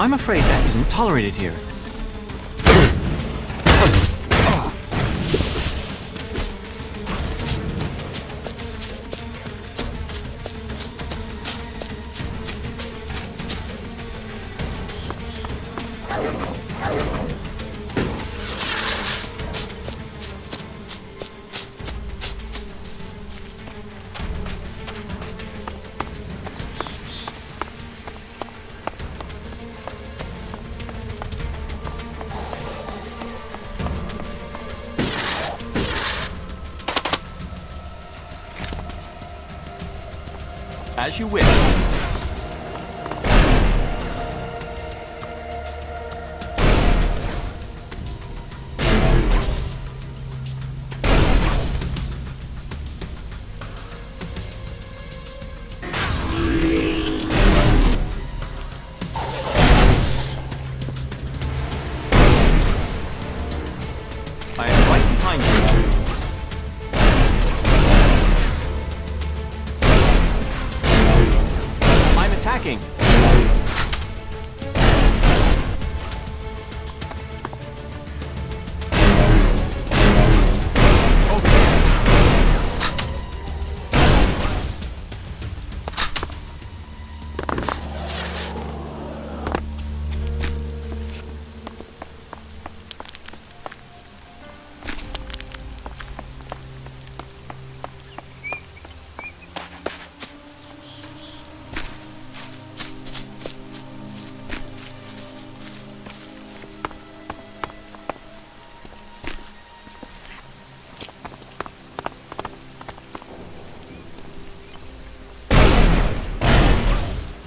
I'm afraid that isn't tolerated here. As you wish. I am right behind you. Attacking.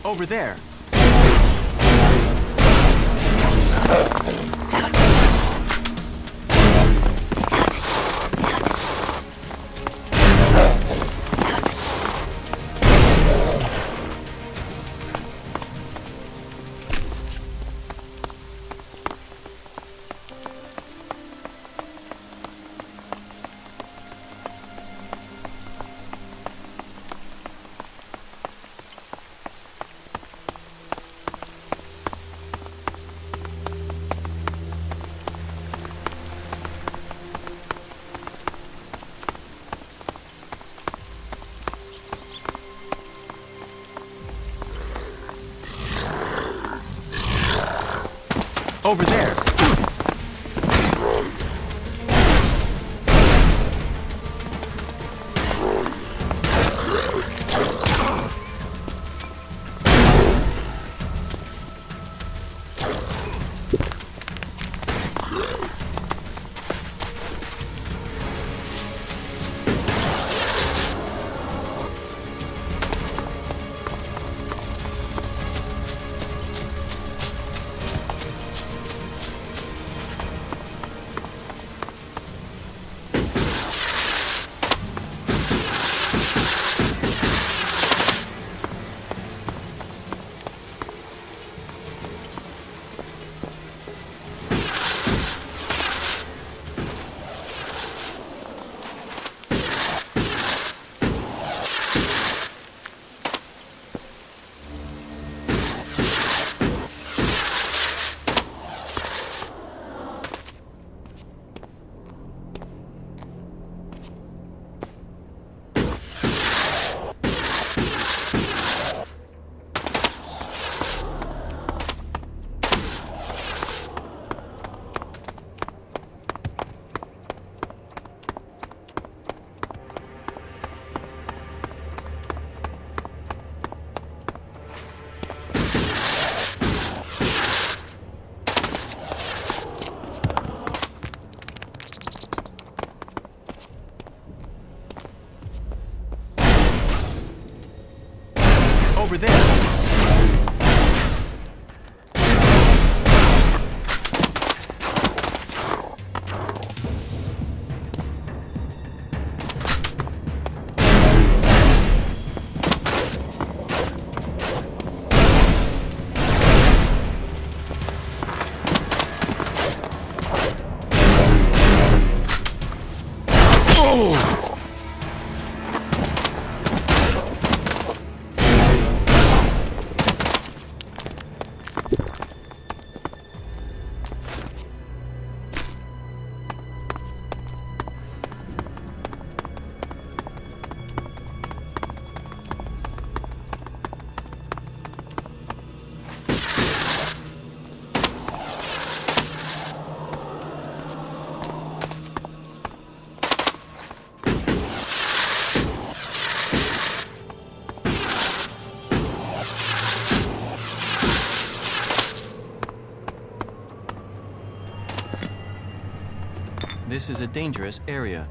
Over there. Over there. Over there. This is a dangerous area.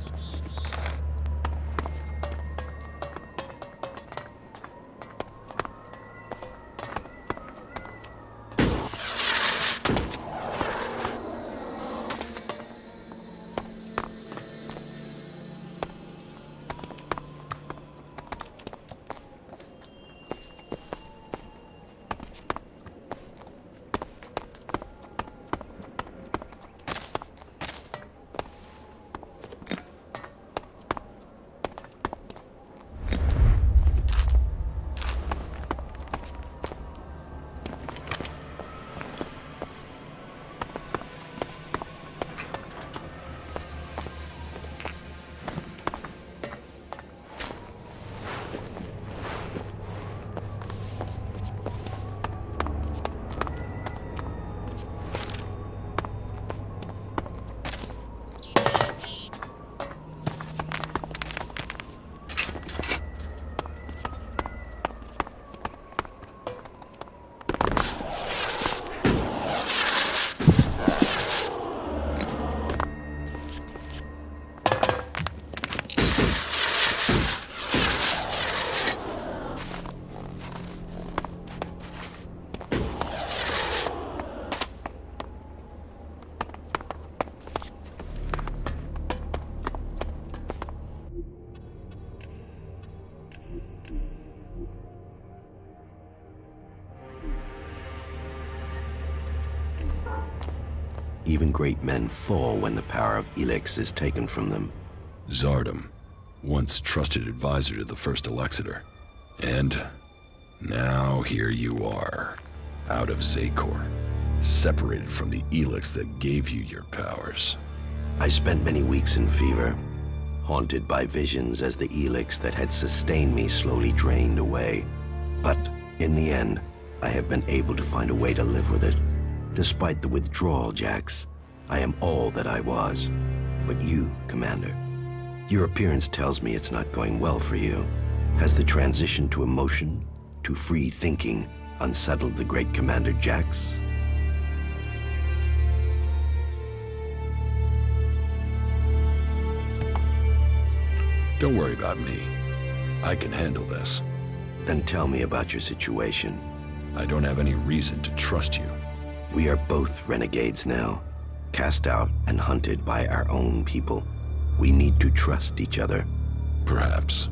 Even great men fall when the power of ELEX is taken from them. Zardom, once trusted advisor to the first Elexiter. And now here you are, out of Zakor, separated from the ELEX that gave you your powers. I spent many weeks in fever, haunted by visions as the ELEX that had sustained me slowly drained away. But in the end, I have been able to find a way to live with it. Despite the withdrawal, Jax, I am all that I was. But you, Commander, your appearance tells me it's not going well for you. Has the transition to emotion, to free thinking, unsettled the great Commander Jax? Don't worry about me. I can handle this. Then tell me about your situation. I don't have any reason to trust you. We are both renegades now, cast out and hunted by our own people. We need to trust each other. Perhaps.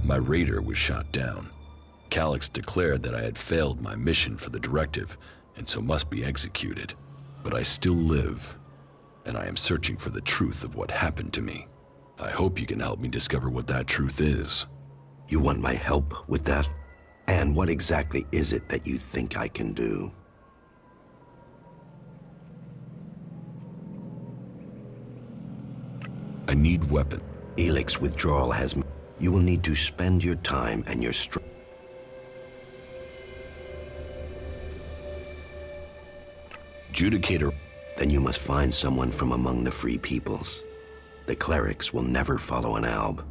My raider was shot down. Calyx declared that I had failed my mission for the directive, and so must be executed. But I still live, and I am searching for the truth of what happened to me. I hope you can help me discover what that truth is. You want my help with that? And what exactly is it that you think I can do? I need weapon. ELEX withdrawal has... You will need to spend your time and your strength. Judicator. Then you must find someone from among the free peoples. The clerics will never follow an alb.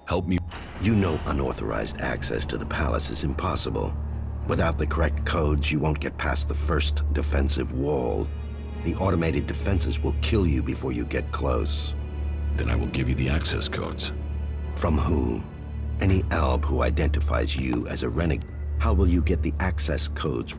Help me. You know unauthorized access to the palace is impossible. Without the correct codes, you won't get past the first defensive wall. The automated defenses will kill you before you get close. Then I will give you the access codes. From who? Any alb who identifies you as a renegade. How will you get the access codes?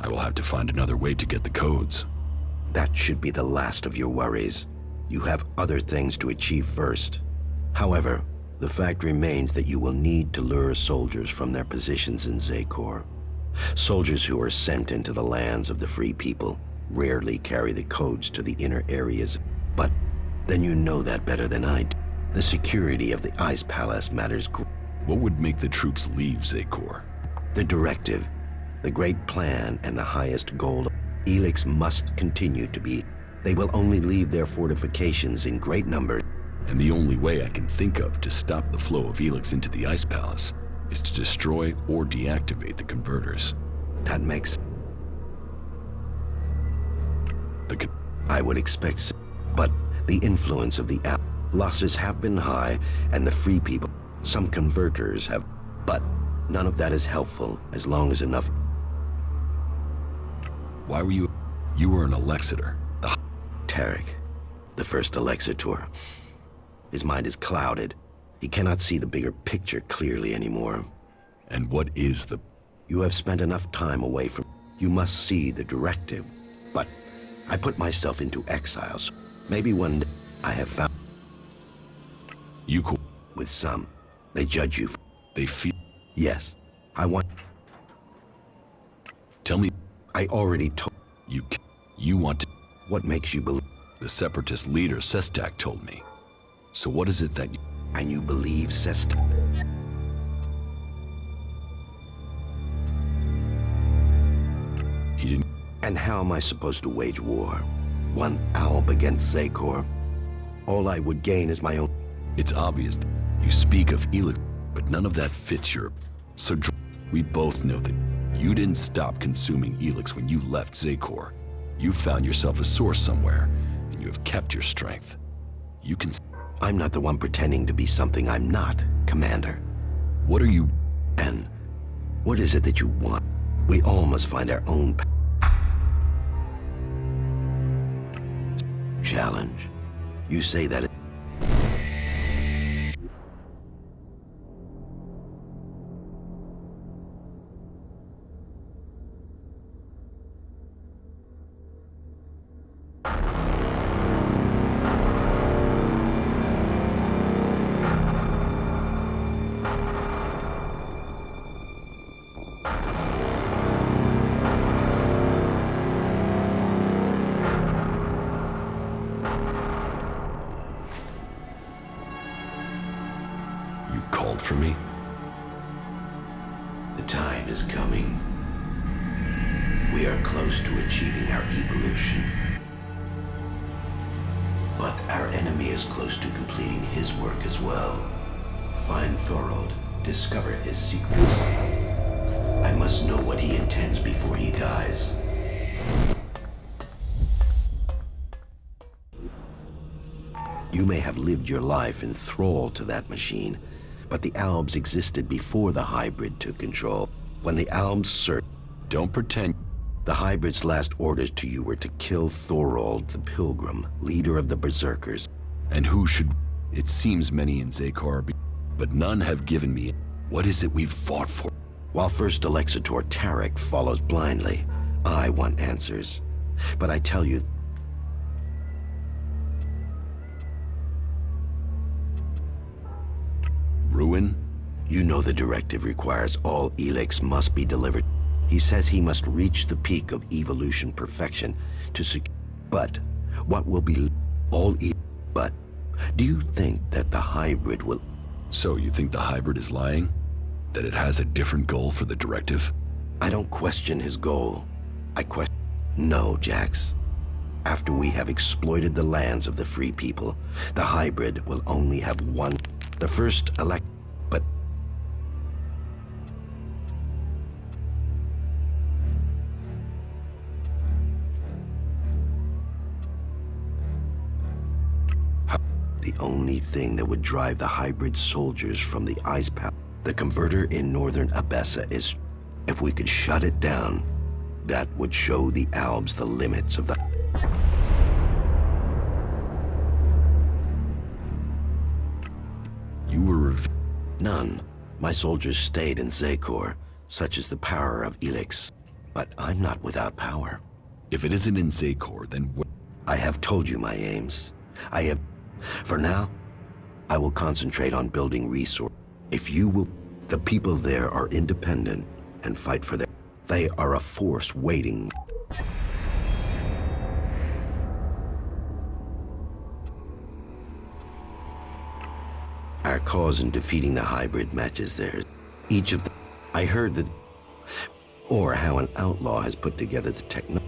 I will have to find another way to get the codes. That should be the last of your worries. You have other things to achieve first. However, the fact remains that you will need to lure soldiers from their positions in Zakor. Soldiers who are sent into the lands of the free people rarely carry the codes to the inner areas. But then you know that better than I do. The security of the Ice Palace matters. What would make the troops leave Zakor? The directive, the great plan, and the highest goal. ELEX must continue to be. They will only leave their fortifications in great numbers. And the only way I can think of to stop the flow of ELEX into the Ice Palace is to destroy or deactivate the converters. That makes... I would expect so, but the influence of the app losses have been high, and the free people, some converters have, but none of that is helpful as long as enough. Why were you? You were an Alexitor. Tarek, the first Alexitor. His mind is clouded. He cannot see the bigger picture clearly anymore. And what is the? You have spent enough time away from. You must see the directive. But I put myself into exile, so maybe one day I have found. You cool? With some, they judge you. They feel. Yes, I want. Tell me. I already told. You want to. What makes you believe? The separatist leader Sestak told me. So what is it that you? And you believe Sestak? He didn't. And how am I supposed to wage war? One Alb against Zakor? All I would gain is my own. It's obvious that you speak of ELEX, but none of that fits your. So we both know that you didn't stop consuming ELEX when you left Zakor. You found yourself a source somewhere, and you have kept your strength. You can. I'm not the one pretending to be something I'm not, Commander. What are you? And what is it that you want? We all must find our own challenge. You say that. For me? The time is coming. We are close to achieving our evolution. But our enemy is close to completing his work as well. Find Thorold, discover his secrets. I must know what he intends before he dies. You may have lived your life in thrall to that machine, but the Albs existed before the hybrid took control. When the Albs searched... Don't pretend. The hybrid's last orders to you were to kill Thorold the Pilgrim, leader of the Berserkers. And who should... It seems many in Zakor, but none have given me... What is it we've fought for? While first Alexitor Tarek follows blindly, I want answers. But I tell you... Ruin? You know the directive requires all ELEX must be delivered. He says he must reach the peak of evolution perfection to secure. But what will be all But do you think that the hybrid will... So you think the hybrid is lying? That it has a different goal for the directive? I don't question his goal. I question... No, Jax. After we have exploited the lands of the free people, the hybrid will only have one... The first elect... But... The only thing that would drive the hybrid soldiers from the ice palace, the converter in northern Abessa, is... If we could shut it down, that would show the Albs the limits of the... You were None. My soldiers stayed in Zakor. Such is the power of ELEX. But I'm not without power. If it isn't in Zakor, then I have told you my aims. I have... For now, I will concentrate on building resources. If you will... The people there are independent and fight for their... They are a force waiting. Our cause in defeating the hybrid matches theirs. Each of them... I heard that... Or how an outlaw has put together the techno...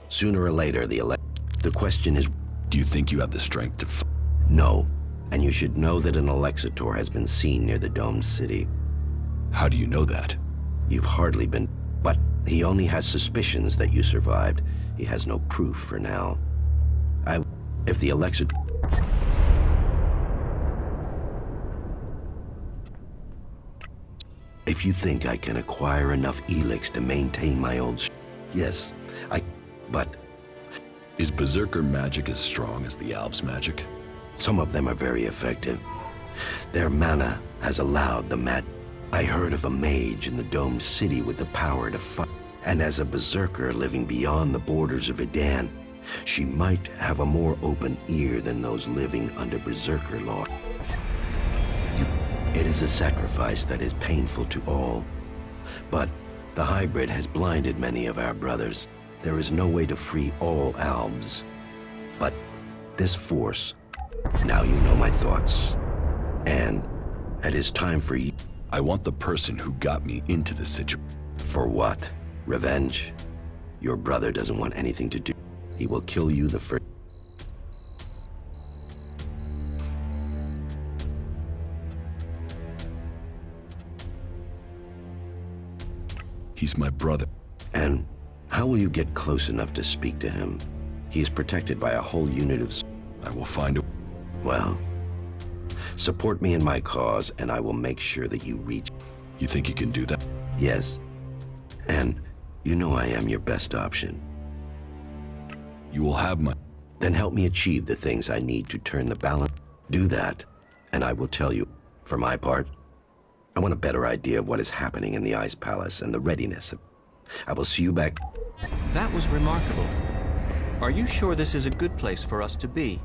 Sooner or later, the question is... Do you think you have the strength to No. And you should know that an Alexitor has been seen near the domed city. How do you know that? You've hardly been... But he only has suspicions that you survived. He has no proof for now. If the ELEX... If you think I can acquire enough ELEX to maintain my old... Yes, but... Is Berserker magic as strong as the Alps magic? Some of them are very effective. Their mana has allowed the I heard of a mage in the domed city with the power to fight. And as a berserker living beyond the borders of Edan, she might have a more open ear than those living under berserker law. It is a sacrifice that is painful to all. But the hybrid has blinded many of our brothers. There is no way to free all Albs. But this force, now you know my thoughts. And it is time for you. I want the person who got me into this situation. For what? Revenge? Your brother doesn't want anything to do. He will kill you the first. He's my brother. And how will you get close enough to speak to him? He is protected by a whole unit of... I will find a... Well, support me in my cause, and I will make sure that you reach... You think you can do that? Yes. And you know I am your best option. You will have my... Then help me achieve the things I need to turn the balance. Do that, and I will tell you. For my part, I want a better idea of what is happening in the Ice Palace and the readiness of... I will see you back... That was remarkable. Are you sure this is a good place for us to be?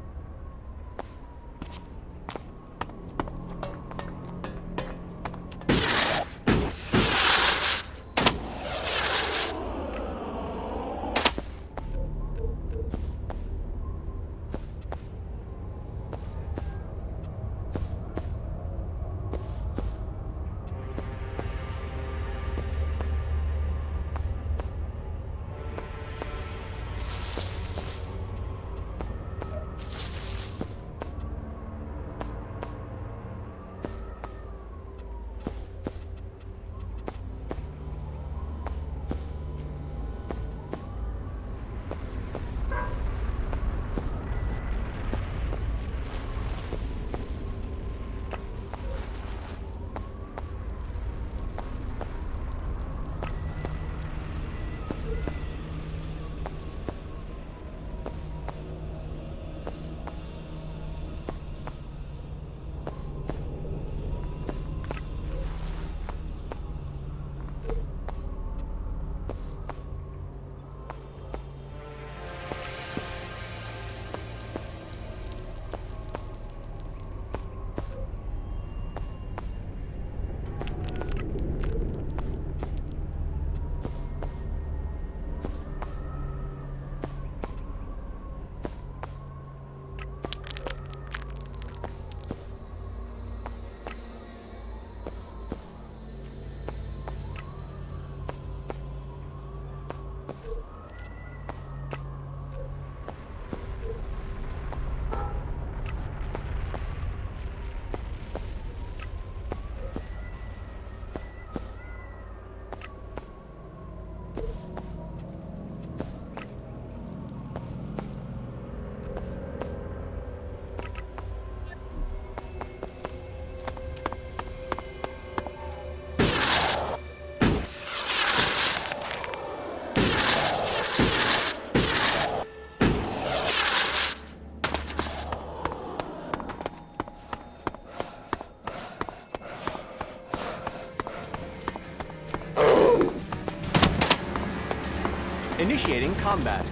Initiating combat.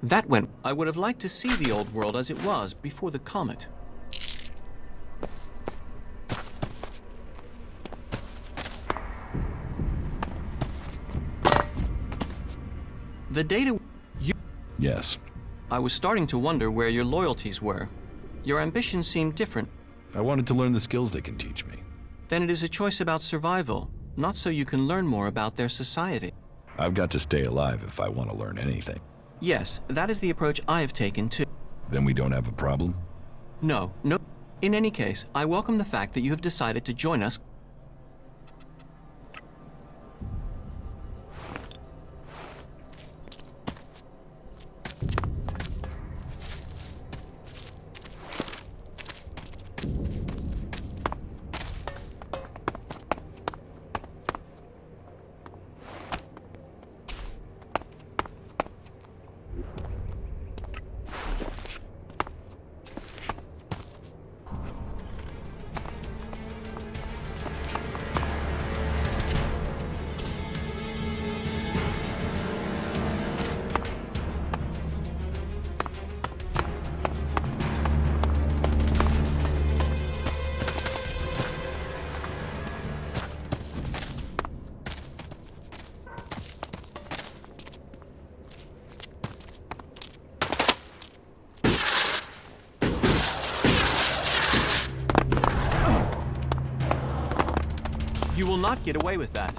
That went. I would have liked to see the old world as it was before the comet. The data... Yes. I was starting to wonder where your loyalties were. Your ambitions seemed different. I wanted to learn the skills they can teach me. Then it is a choice about survival, not so you can learn more about their society. I've got to stay alive if I want to learn anything. Yes, that is the approach I have taken too. Then we don't have a problem? No. In any case, I welcome the fact that you have decided to join us. You will not get away with that.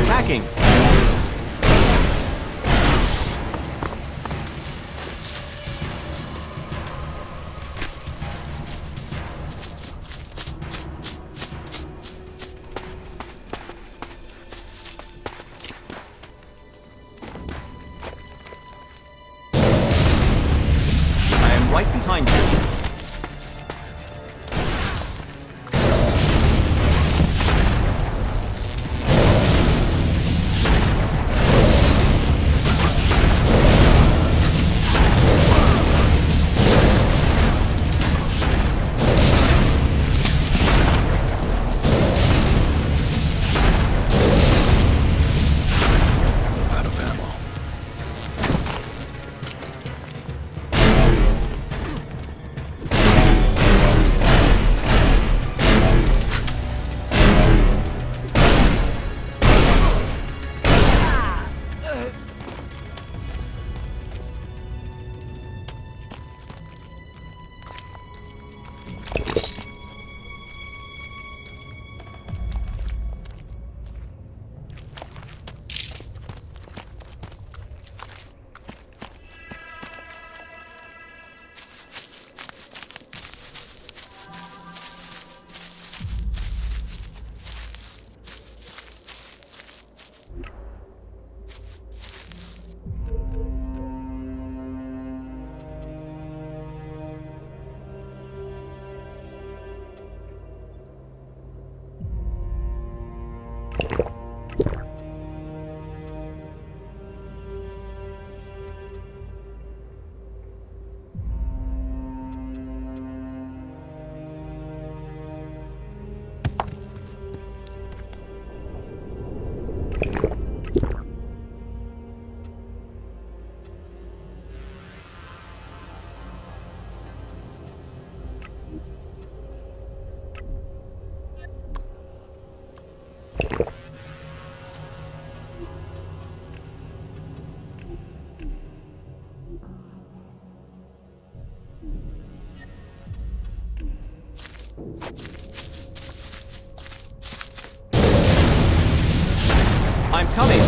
Attacking! I am right behind you. I'm coming!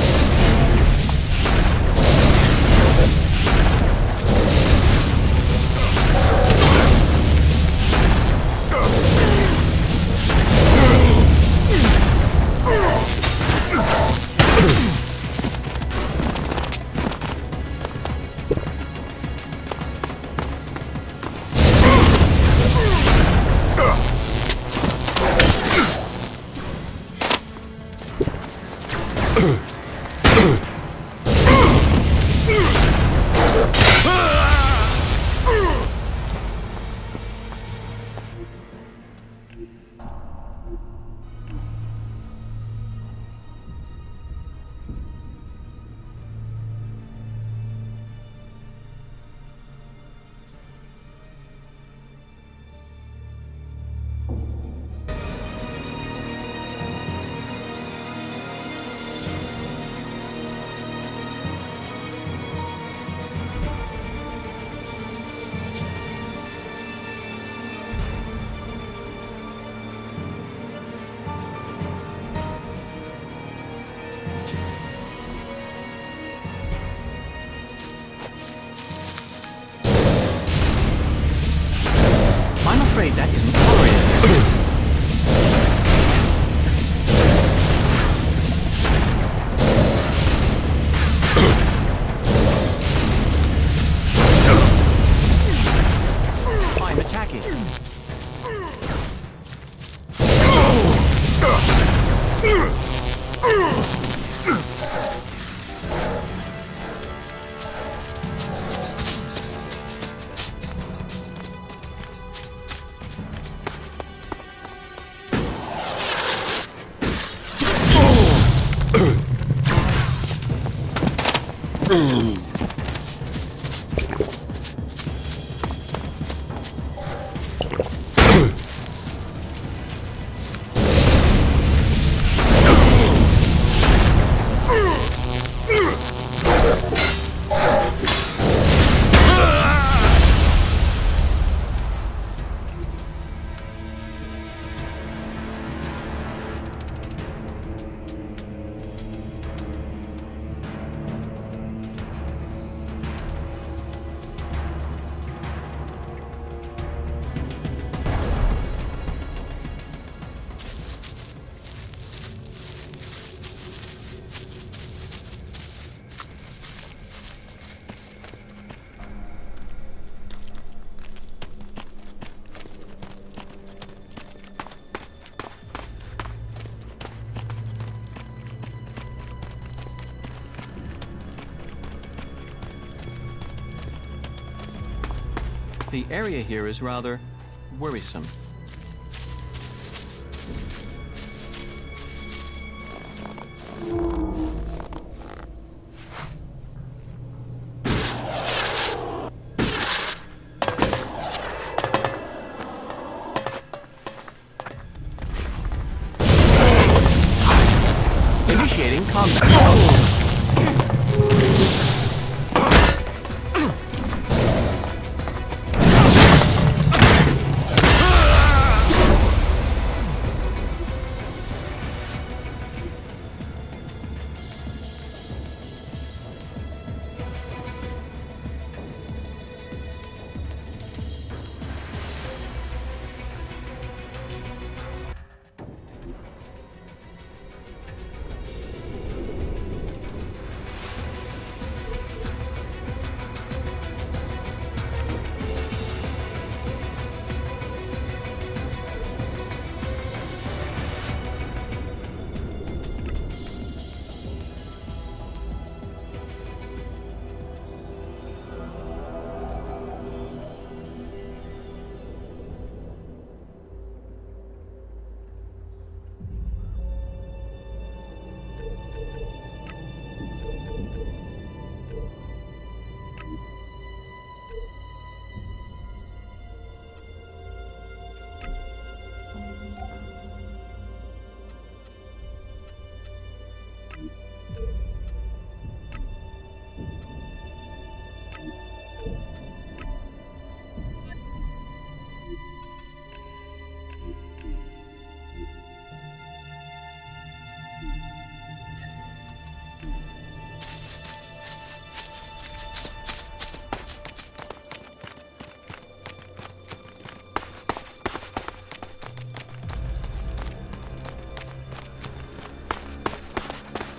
I'm afraid that isn't tolerated. I'm attacking. The area here is rather worrisome. Initiating combat.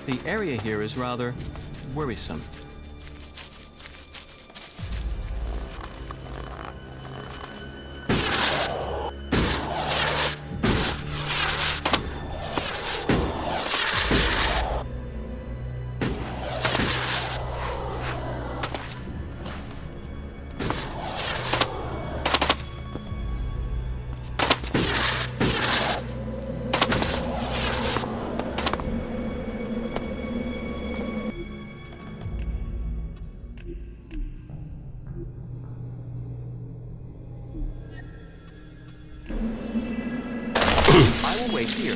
The area here is rather worrisome. I will wait here.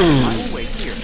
I will wait here.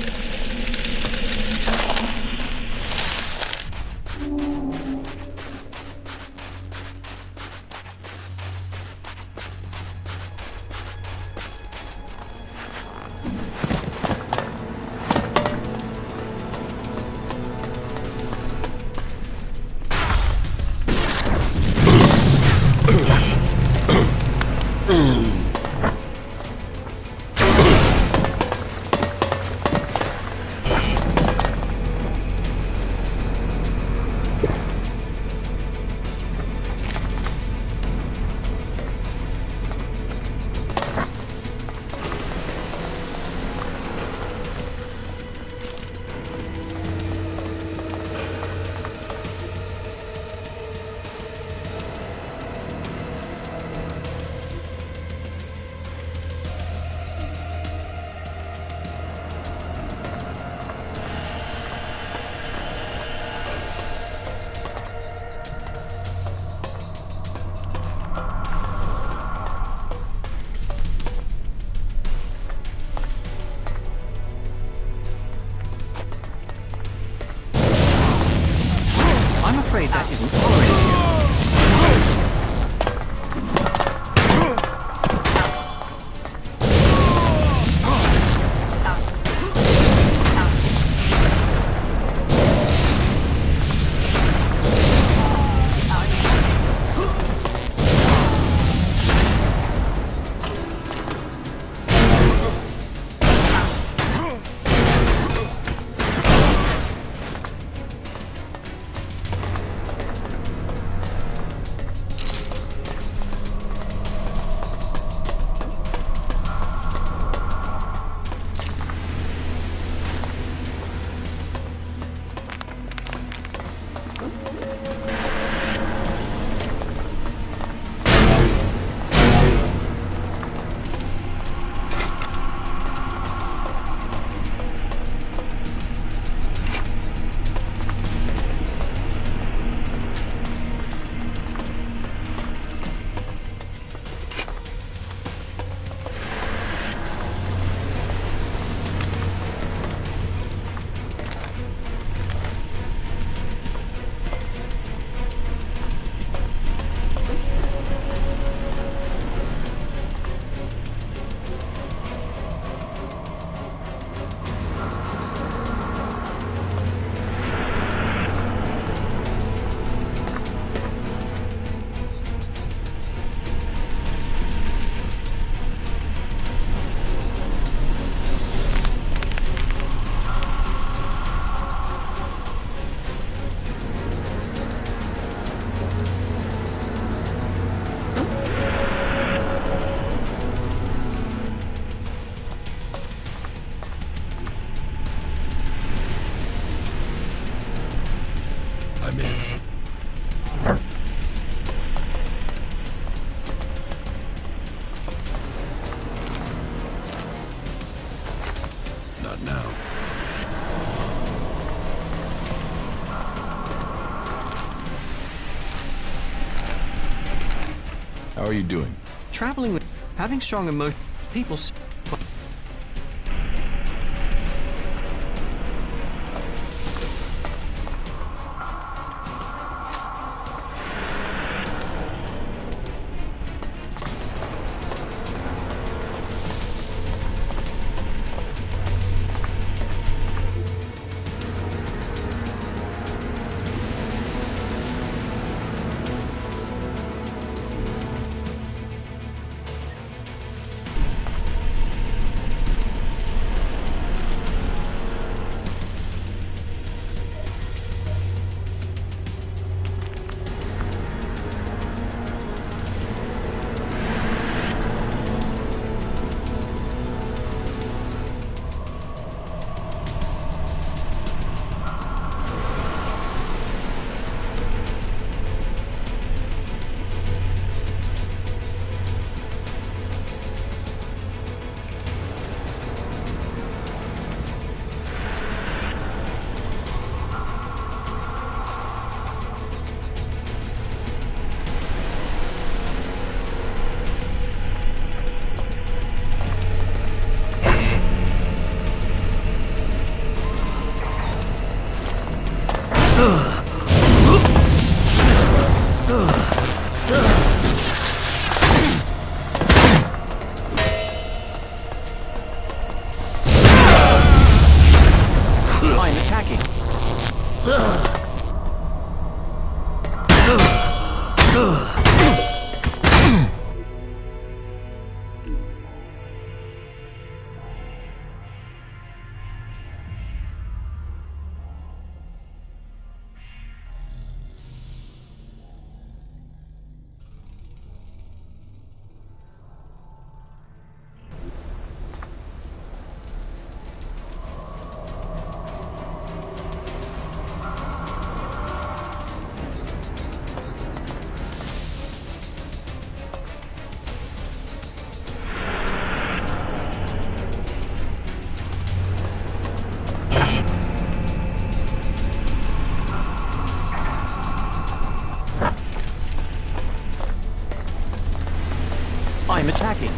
How are you doing? Traveling with... having strong emotion... people... I'm attacking. I'm attacking.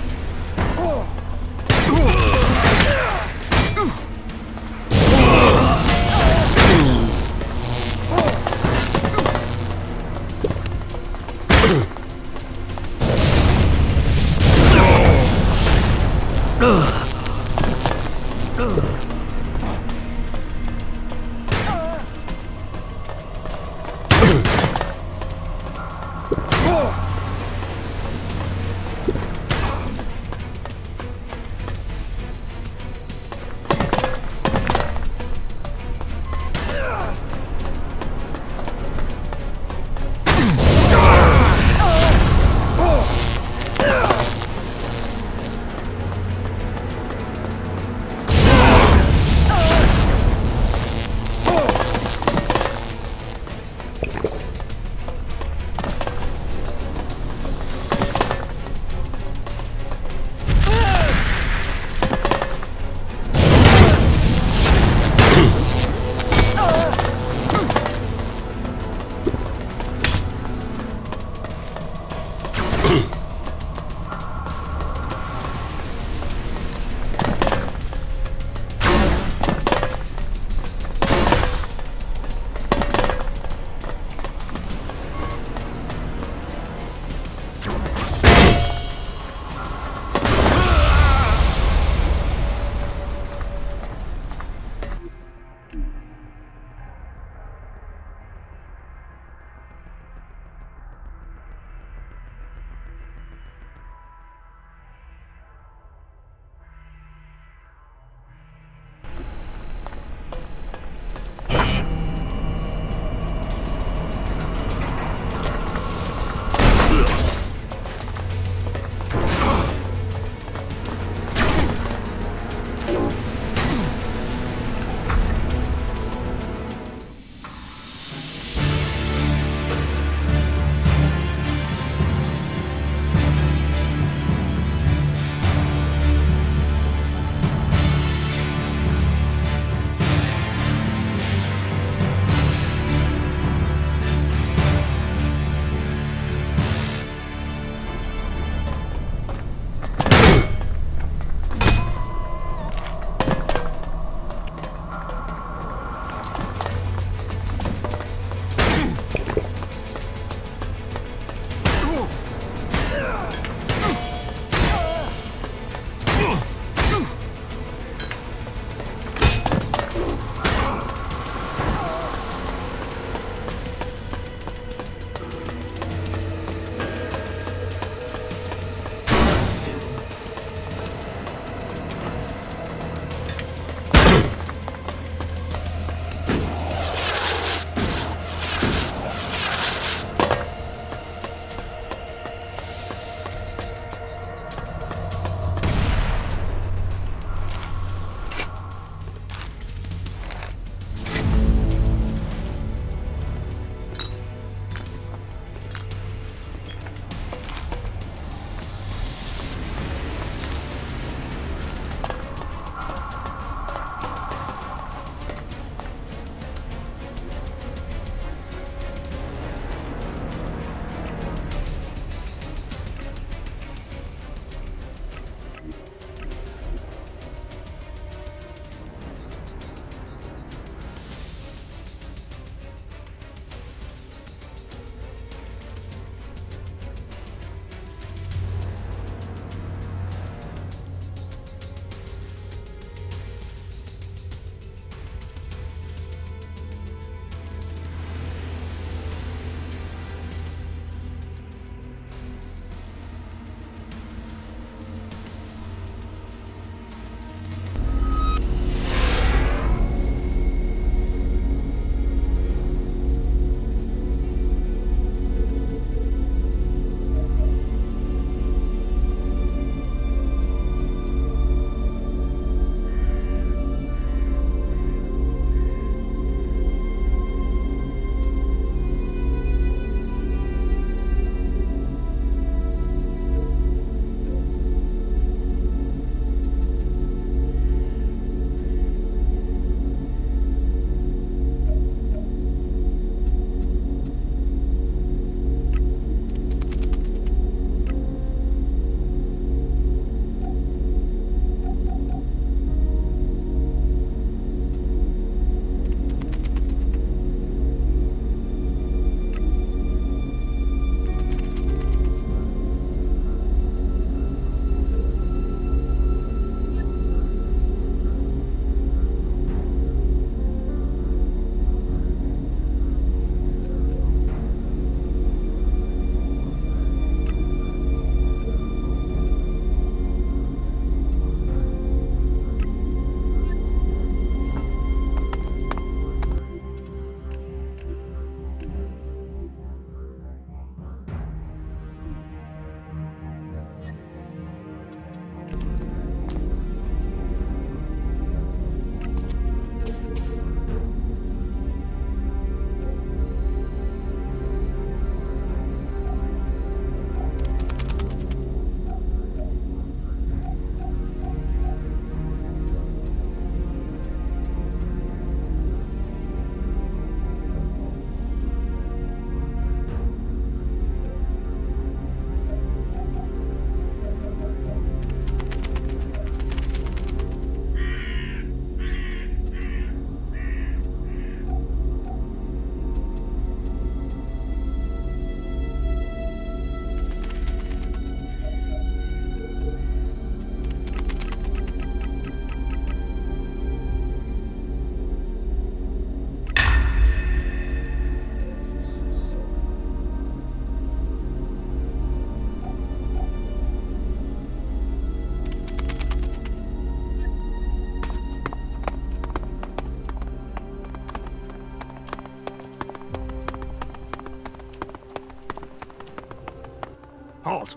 Halt!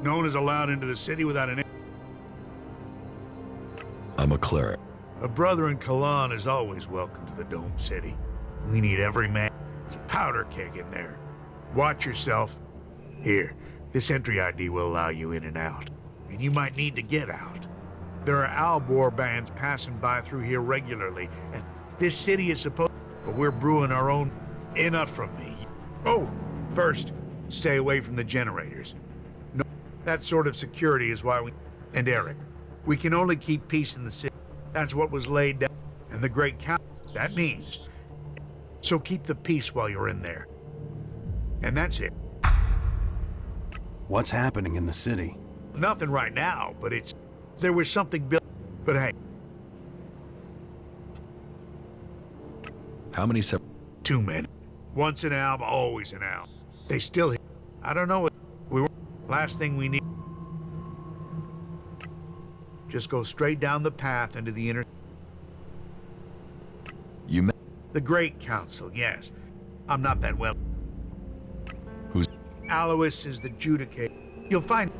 No one is allowed into the city without an... I'm a cleric. A brother in Kalan is always welcome to the Dome City. We need every man. It's a powder keg in there. Watch yourself. Here, this entry ID will allow you in and out. And you might need to get out. There are Albor bands passing by through here regularly, and this city is supposed... But we're brewing our own... Enough from me. Oh, first, stay away from the generators. No, that sort of security is why we... And Eric, we can only keep peace in the city. That's what was laid down. And the Great Council, that means. So keep the peace while you're in there. And that's it. What's happening in the city? Nothing right now, but it's... There was something built... But hey, How many too many. Once an alb, always an alb. They still... I don't know. We were... Last thing we need... Just go straight down the path into the inner... You met... The Great Council, yes. I'm not that well... Who's... Alois is the judicator. You'll find...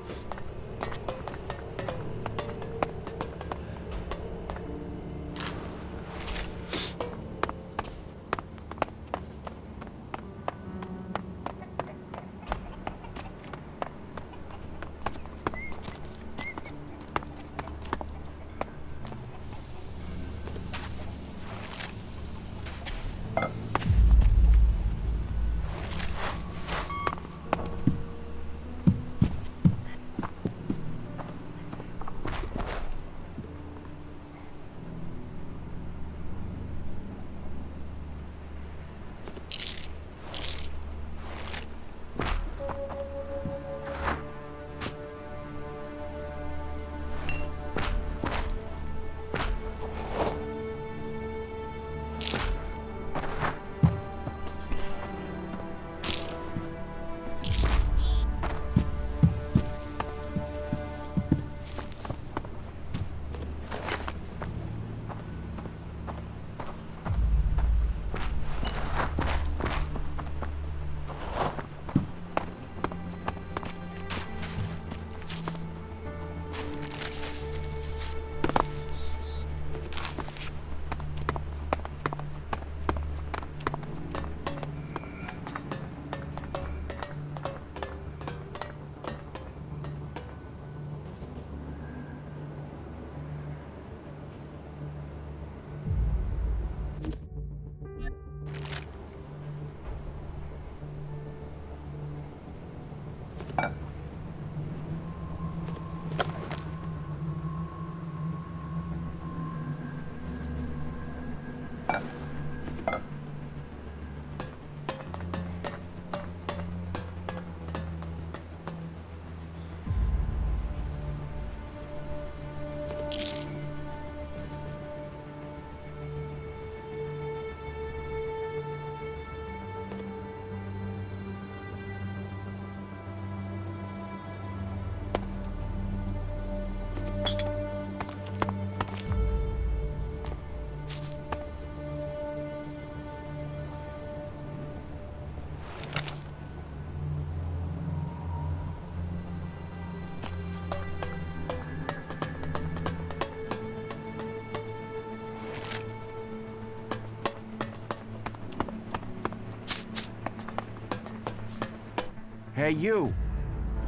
Hey, you!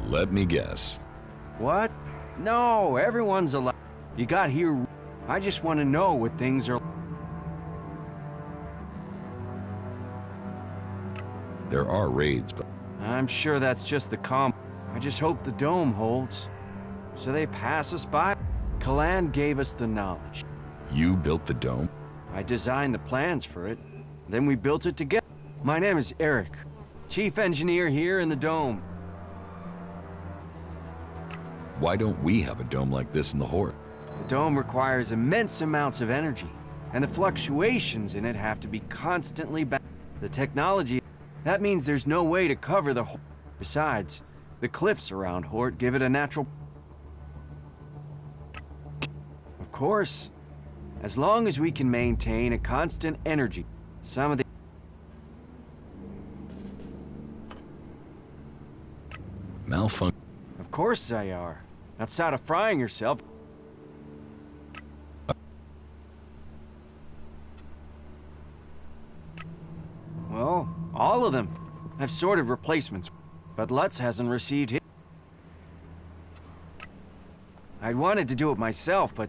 Let me guess. What? No, everyone's alive. You got here... I just want to know what things are... There are raids, but... I'm sure that's just the I just hope the dome holds. So they pass us by. Kalan gave us the knowledge. You built the dome? I designed the plans for it. Then we built it together. My name is Eric. Chief engineer here in the dome. Why don't we have a dome like this in the Horde? The dome requires immense amounts of energy, and the fluctuations in it have to be constantly The technology... That means there's no way to cover the Horde. Besides, the cliffs around Horde give it a natural... Of course, as long as we can maintain a constant energy, some of the... malfunction. Of course they are. Outside of frying yourself. Well, all of them. I've sorted replacements, but Lutz hasn't received his. I'd wanted to do it myself, but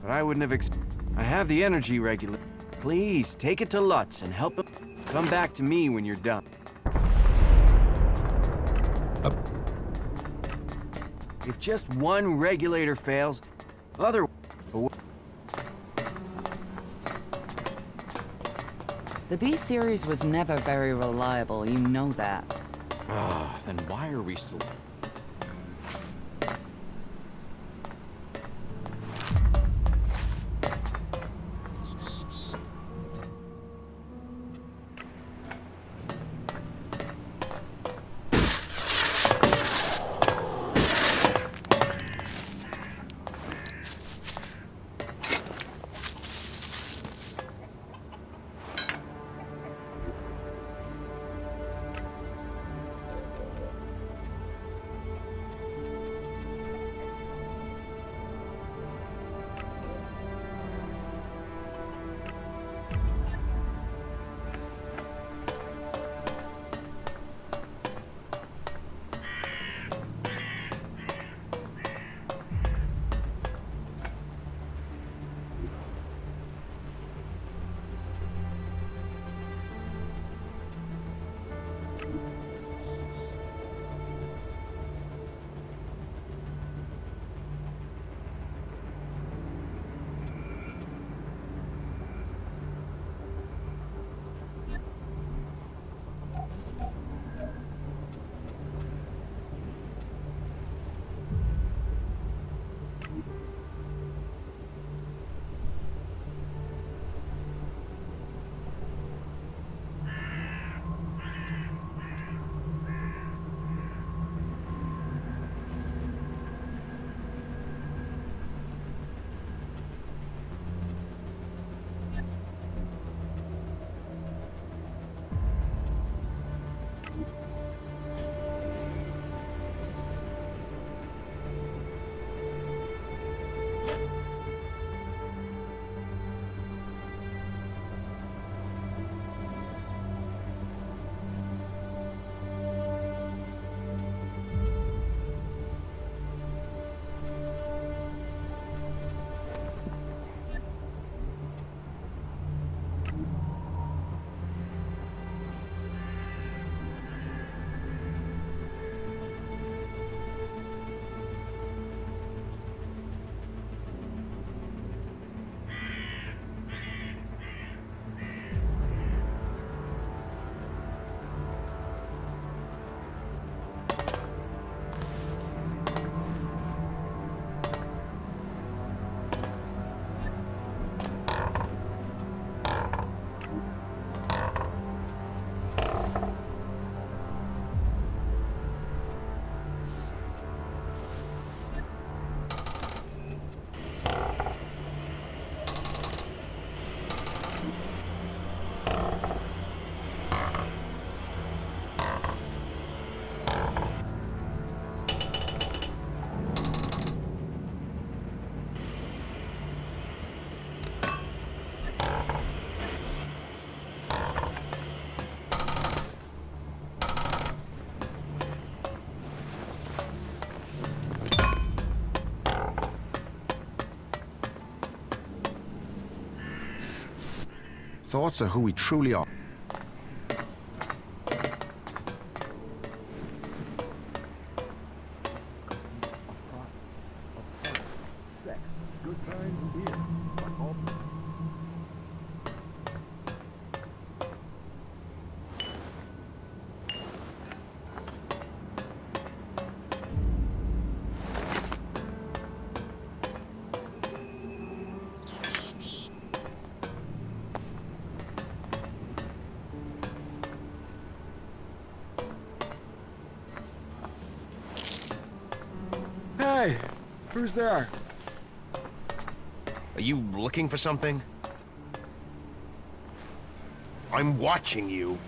I wouldn't have I have the energy regulator. Please, take it to Lutz and help him. Come back to me when you're done. If just one regulator fails, other... The B series was never very reliable, you know that. Then why are we still... Thoughts of who we truly are. Hey, who's there? Are you looking for something? I'm watching you.